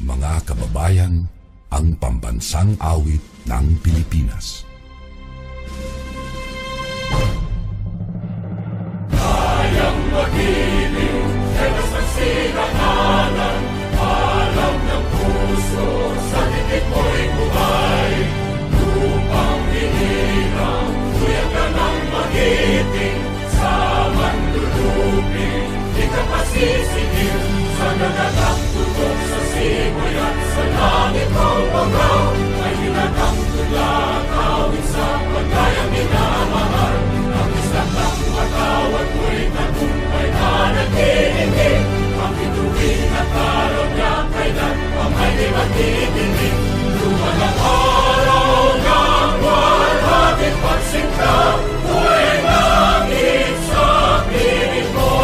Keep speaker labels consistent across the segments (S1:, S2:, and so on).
S1: mga kababayan, ang pambansang awit ng Pilipinas.
S2: Kayang mag-ibig, kaya sa sinakanan, alam ng puso, sa titik mo'y buhay. Lupang hinirang, kuya ka ng magiting, sa manlulupin, di ka pasisigil, sa nagagang tugok sa simoy at sa langit mong bangaw, ay hinatang tula, kawin sa pagkayang minamahal, ang isang ng matawad mo'y tagumpay na naghihingi, ang bituin at araw niya kailan pang ay di magtitingin, luha ng araw ng walhating pagsinta, buhay langit sa piling mo.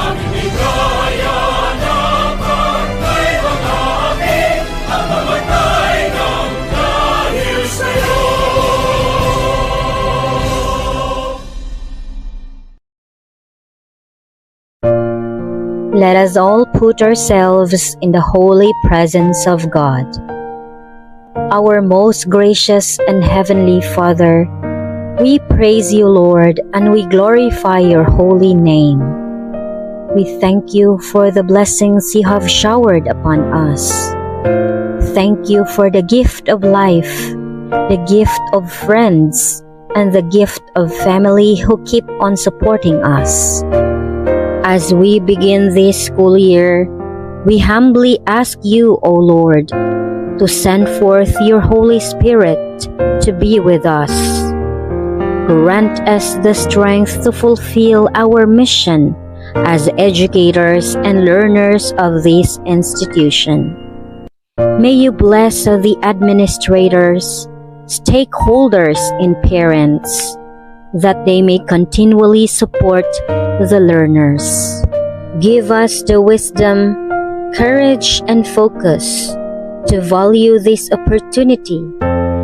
S2: Aming ligaya na pagkay mga amin, ang mamatay ng dahil sa'yo.
S3: Let us all put ourselves in the holy presence of God. Our most gracious and heavenly Father, we praise you, Lord, and we glorify your holy name. We thank you for the blessings you have showered upon us. Thank you for the gift of life, the gift of friends, and the gift of family who keep on supporting us. As we begin this school year, we humbly ask you, O Lord, to send forth your Holy Spirit to be with us. Grant us the strength to fulfill our mission as educators and learners of this institution. May you bless the administrators, stakeholders, and parents, that they may continually support the learners. Give us the wisdom, courage, and focus to value this opportunity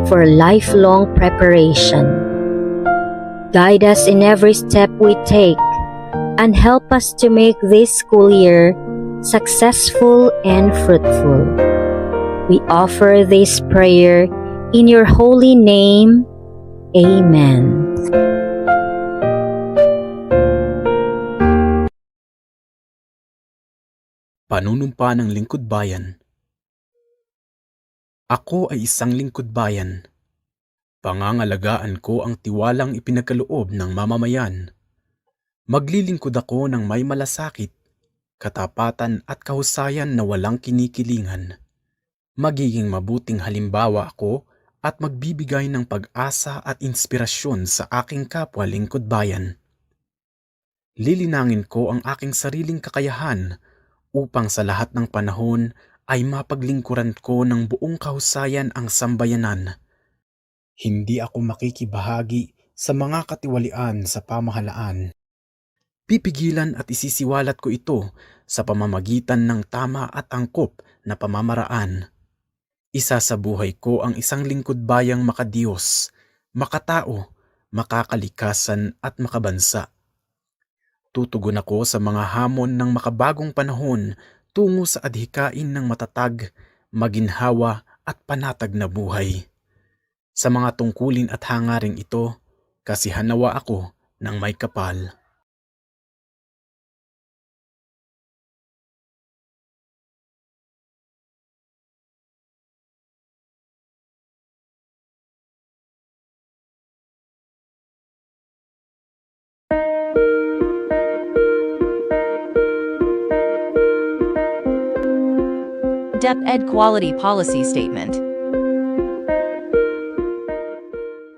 S3: for lifelong preparation. Guide us in every step we take and help us to make this school year successful and fruitful. We offer this prayer in your holy name. Amen.
S4: Panunumpa ng lingkod bayan. Ako ay isang lingkod bayan. Pangangalagaan ko ang tiwalang ipinagkaloob ng mamamayan. Maglilingkod ako ng may malasakit, katapatan at kahusayan na walang kinikilingan. Magiging mabuting halimbawa ako at magbibigay ng pag-asa at inspirasyon sa aking kapwa lingkod bayan. Lilinangin ko ang aking sariling kakayahan upang sa lahat ng panahon ay mapaglingkuran ko ng buong kahusayan ang sambayanan. Hindi ako makikibahagi sa mga katiwalian sa pamahalaan. Pipigilan at isisiwalat ko ito sa pamamagitan ng tama at angkop na pamamaraan. Isasabuhay ko ang isang lingkod bayang makadiyos, makatao, makakalikasan at makabansa. Tutugon ako sa mga hamon ng makabagong panahon tungo sa adhikain ng matatag, maginhawa at panatag na buhay. Sa mga tungkulin at hangaring ito, kasihanawa ako ng may kapal.
S5: DepEd Quality Policy Statement.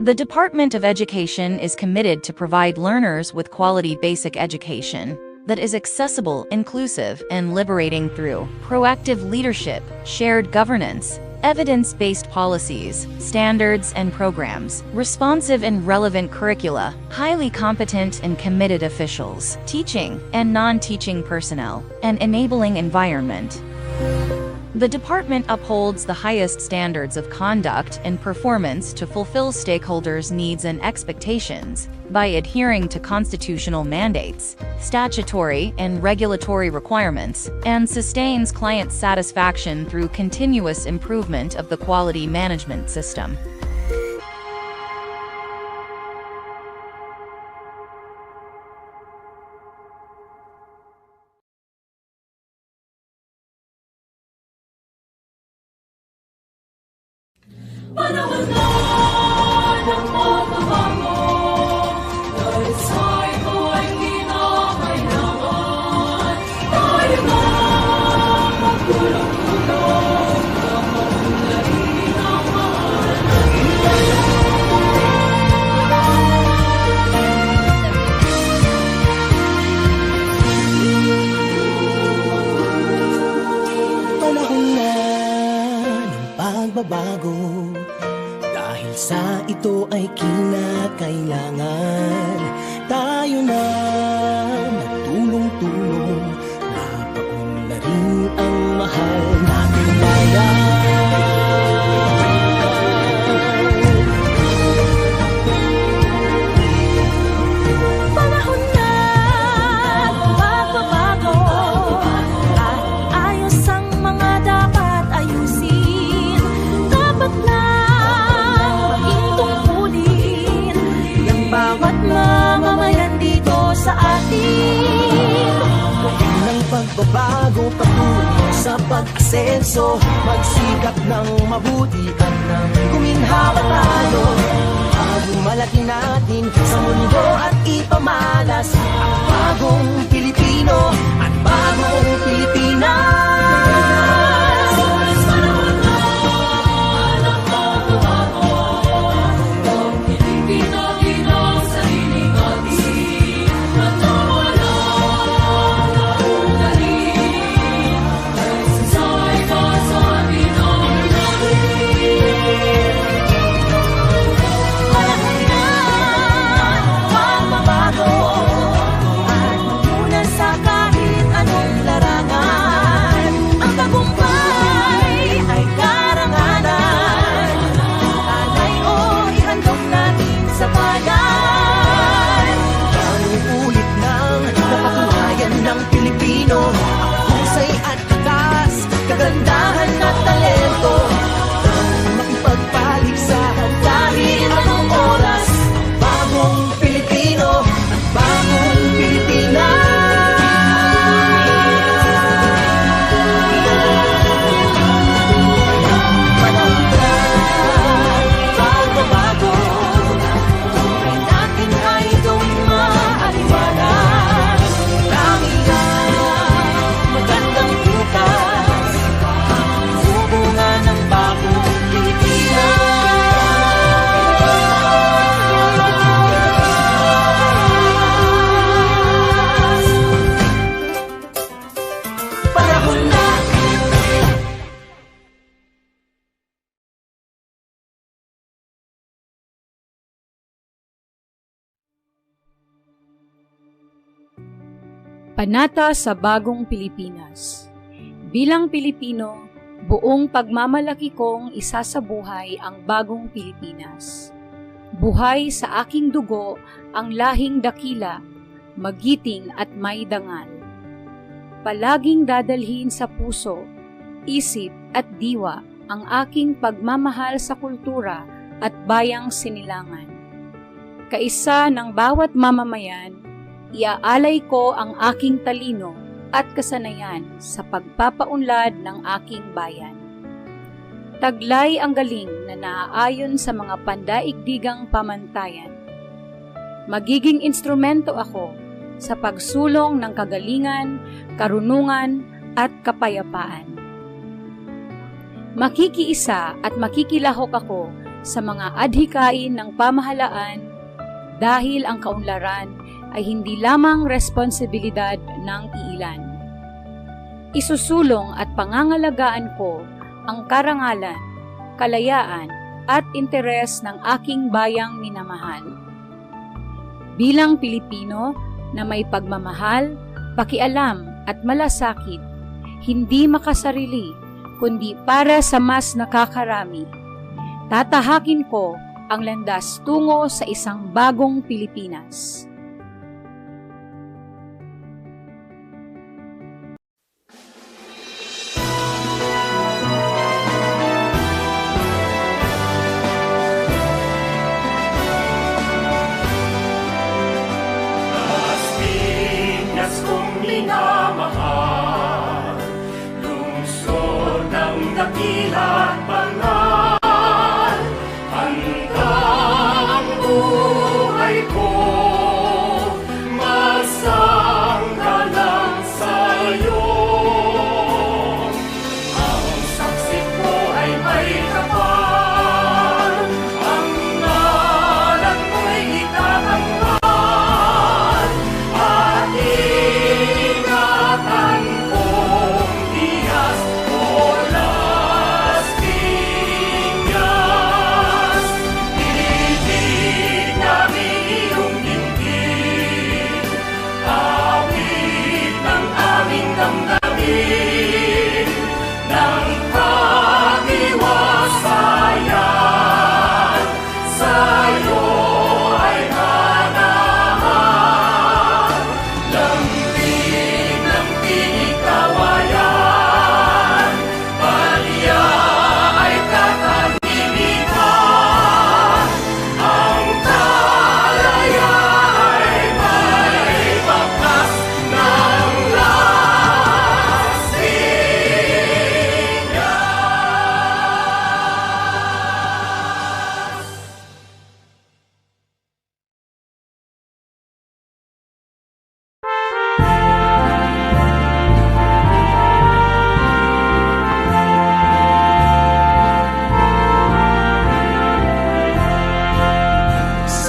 S5: The Department of Education is committed to provide learners with quality basic education that is accessible, inclusive, and liberating through proactive leadership, shared governance, evidence-based policies, standards and programs, responsive and relevant curricula, highly competent and committed officials, teaching and non-teaching personnel, and enabling environment. The department upholds the highest standards of conduct and performance to fulfill stakeholders' needs and expectations by adhering to constitutional mandates, statutory and regulatory requirements, and sustains client satisfaction through continuous improvement of the quality management system.
S2: Panahon na ng pagbabago, dahil sa ito ay kinakailangan. Tayo na magtulong-tulong, mapaunlarin ang mahal na
S6: Panahon na ng pagbabago, dahil sa ito ay kinakailangan. Tayo na magtulong-tulong, mapaunlarin ang mahal nating bayan.
S7: Panahon na magbabago at ayos ang mga dapat ayusin. Dapat na maging tungkulin ng bawat mamamayan dito sa atin.
S6: Ng pagbabago patungo sa pag-asenso, magsikap ng mabuti at nang guminhawa tayo. Malaki natin sa mundo at ipamalas ang bagong Pilipino at bagong Pilipinas.
S2: panahon na ng pagbabago, ang Pilipino ginang sariling atin, at nawala na ularin, ay sasay ka sa atin ang langit.
S7: Panahon na magbabago at magmula sa kahit anong larangan. Ang tagumpay ay karangalan. Alay o ihandog natin sa bayan.
S6: Ang ulit ng napatunayan ng Pilipino, ang husay at takas, kagandahan at talento, makipagpaligsahan kahit anong oras. Bagong Pilipino at bagong Pilipinas. Panahon na pagbabago, tunay natin ay gawing maaliwanag. Langit na magandang bukas, sumunga ng bagong Pilipinas. Panahon na.
S8: Panata sa Bagong Pilipinas. Bilang Pilipino, buong pagmamalaki kong isasabuhay ang bagong Pilipinas. Buhay sa aking dugo ang lahing dakila, magiting at may dangal. Palaging dadalhin sa puso, isip at diwa ang aking pagmamahal sa kultura at bayang sinilangan. Kaisa ng bawat mamamayan, iaalay ko ang aking talino at kasanayan sa pagpapaunlad ng aking bayan. Taglay ang galing na naaayon sa mga pandaigdigang pamantayan. Magiging instrumento ako sa pagsulong ng kagalingan, karunungan at kapayapaan. Makikiisa at makikilahok ako sa mga adhikain ng pamahalaan dahil ang kaunlaran ay hindi lamang responsibilidad ng iilan. Isusulong at pangangalagaan ko ang karangalan, kalayaan at interes ng aking bayang minamahal. Bilang Pilipino na may pagmamahal, pakialam at malasakit, hindi makasarili, kundi para sa mas nakakarami. Tatahakin ko ang landas tungo sa isang bagong Pilipinas.
S9: Pinas kong minamahal, lungsod ng dakila't banal, handa ang buhay ko, masanggalang sa'yo. Ang saksi ko ay may kapal, ang ngalan mo'y itatanghal, at ingatan kong Diyas o Las Piñas. Titig namin iyong dinggin, awit ng aming damdamin, ng katiwasayan, sa'yo ay hanahan. Lambing ng pinikawayan, palya ay katahimikan, ang kalaya ay may bakas ng Las Piñas.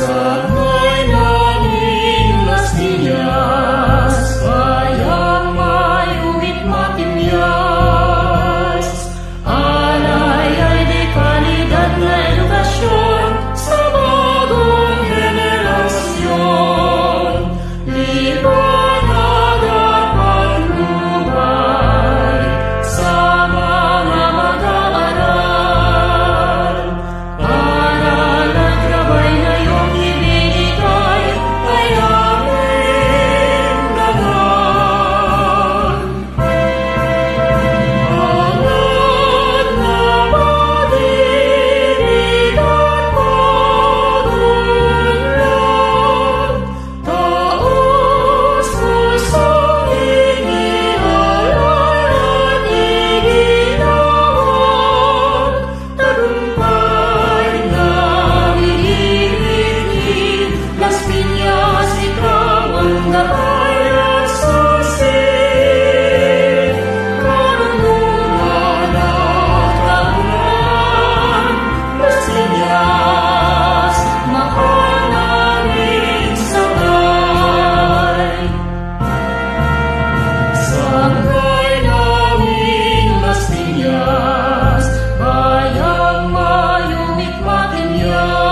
S9: Sana'y namin Las Piñas, bayang mayuwit matimyas. Alay ay di kalidad na edukasyon sa bagong henerasyon. Liwanag at patnubay sa mga mag-aaral. Aral at gabay na iyong ibinigay ay aming dangal. Alad na pag-ibig at pag-unlad, taos pusong inialay at iginawan, tagumpay na iniibig, Las Piñas ikaw ang gabay at susi. Karunungan at kaunlaran, Las Piñas, mahal naming sabay. Sangay namin Las Piñas, bayang mayuwit matimyas.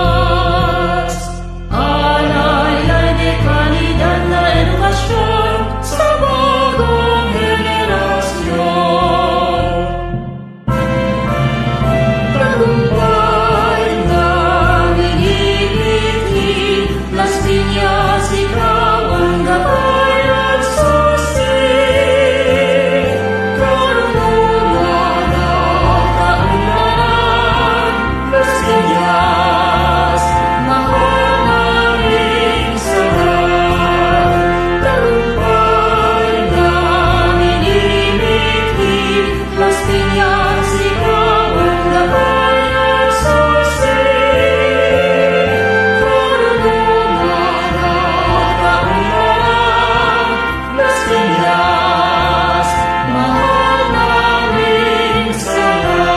S9: Alay ay di kalidad na edukasyon sa bagong henerasyon. Tagumpay namin ibigin, Las Piñas ikaw ang gabay at susi. Karunungan at kaunlaran, Las Piñas, mahal naming sabay. Tagumpay namin ibigin, Las Piñas ikaw ang gabay at susi. Karunungan at kaunlaran, Las Piñas, mahal naming sabay.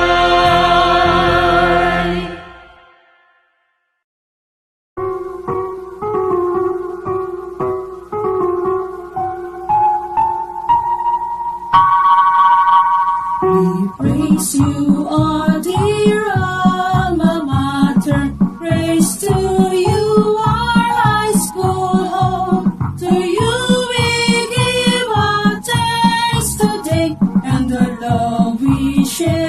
S2: Praise you, our dear alma mater. Praise to you, our high school home. To you we give our thanks today, and the love we share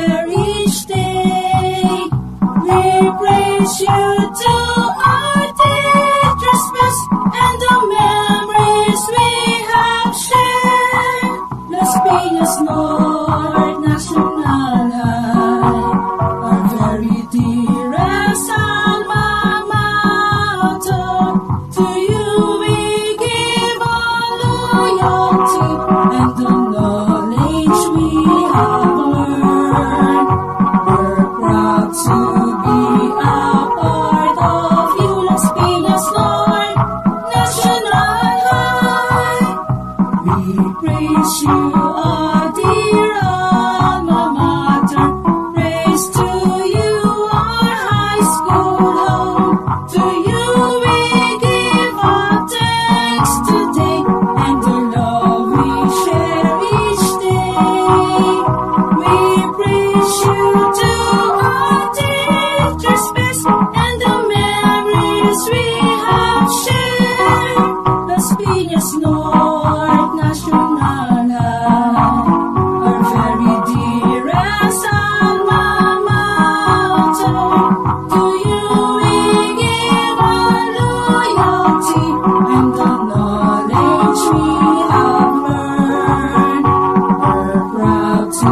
S2: have learned. We're proud to be a part of you, Las Piñas North National High. We praise you, our dear alma mater. Praise to you, our high school home. To you we give our thanks today, and the love we share each day. We praise you to our teachers best, and the memories we have shared. Las Piñas North National High, our very dearest alma mater. To you we give our loyalty and the knowledge we have learned. We're proud to